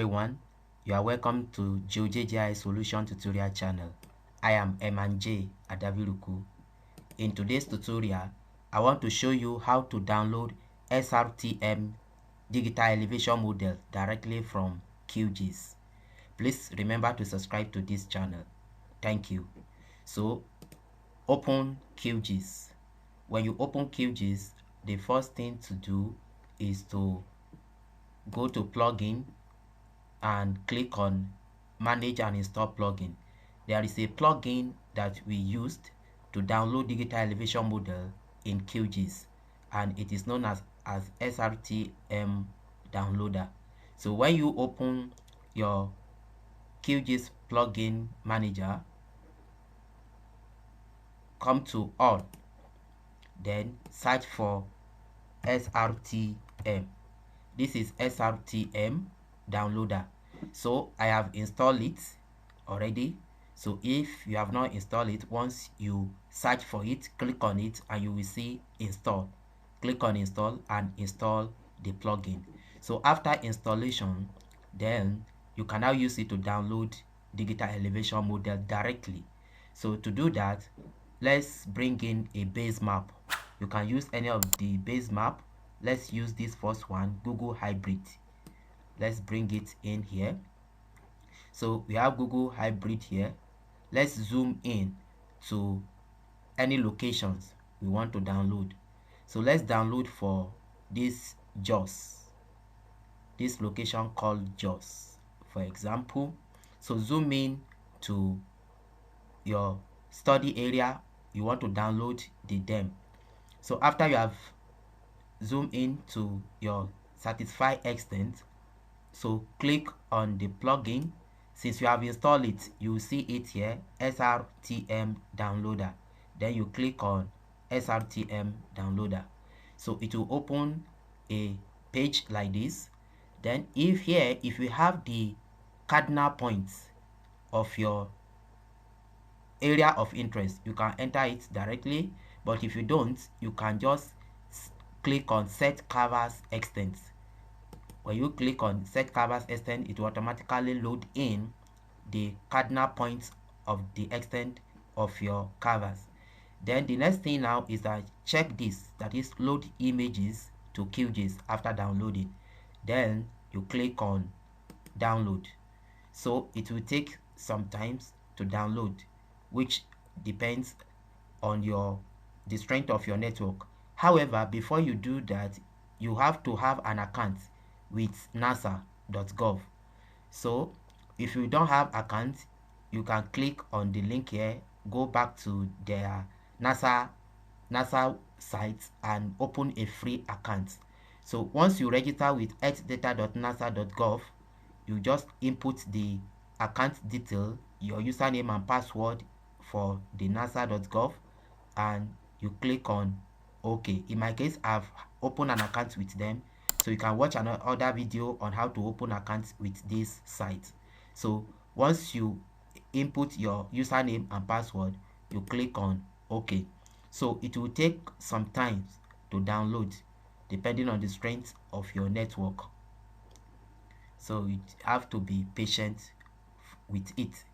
everyone, you are welcome to Geojay Solution Tutorial channel. I am Eman Adaviruku. In today's tutorial, I want to show you how to download SRTM digital elevation model directly from QGIS. Please remember to subscribe to this channel. Thank you. So, open QGIS. When you open QGIS, the first thing to do is to go to plugin and click on manage and install plugin. There is a plugin that we used to download digital elevation model in QGIS, and it is known as SRTM downloader. So when you open your QGIS plugin manager, come to all, then search for SRTM. This is SRTM downloader. So I have installed it already. So if you have not installed it, once you search for it, click on it and you will see install. Click on install and install the plugin. So after installation, then you can now use it to download digital elevation model directly. So to do that, let's bring in a base map. You can use any of the base map. Let's use this first one, Google Hybrid. Let's bring it in here. So we have Google Hybrid here. Let's zoom in to any locations we want to download. So let's download for this JOS, this location called JOS, for example. So zoom in to your study area. You want to download the DEM. So after you have zoom in to your satisfied extent, so click on the plugin. Since you have installed it, you will see it here, SRTM downloader. Then you click on SRTM downloader. So it will open a page like this. Then if you have the cardinal points of your area of interest, you can enter it directly. But if you don't, you can just click on set canvas extent. When you click on set canvas extent, it will automatically load in the cardinal points of the extent of your canvas. Then the next thing now is that check this, that is load images to QGIS after downloading. Then you click on download. So it will take some time to download, which depends on the strength of your network. However, before you do that, you have to have an account with nasa.gov. So if you don't have account, you can click on the link here, go back to their NASA site and open a free account. So once you register with earthdata.nasa.gov, you just input the account detail, your username and password for the nasa.gov, and you click on OK. In my case, I've opened an account with them, so you can watch another video on how to open accounts with this site. So once you input your username and password, you click on OK. So it will take some time to download depending on the strength of your network. So you have to be patient with it.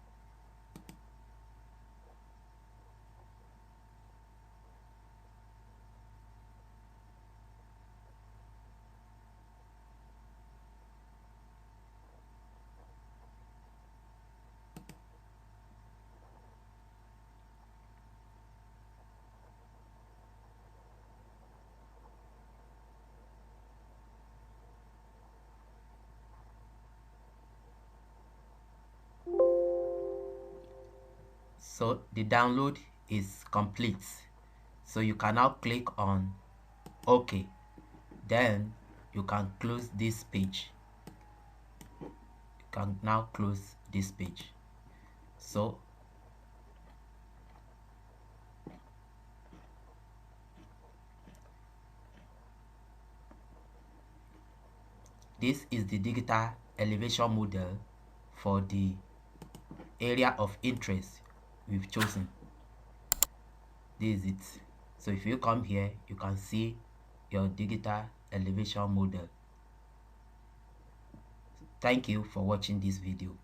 So the download is complete. So you can now click on OK. Then you can close this page. You can now close this page. So this is the digital elevation model for the area of interest we've chosen. This is it. So if you come here, you can see your digital elevation model. Thank you for watching this video.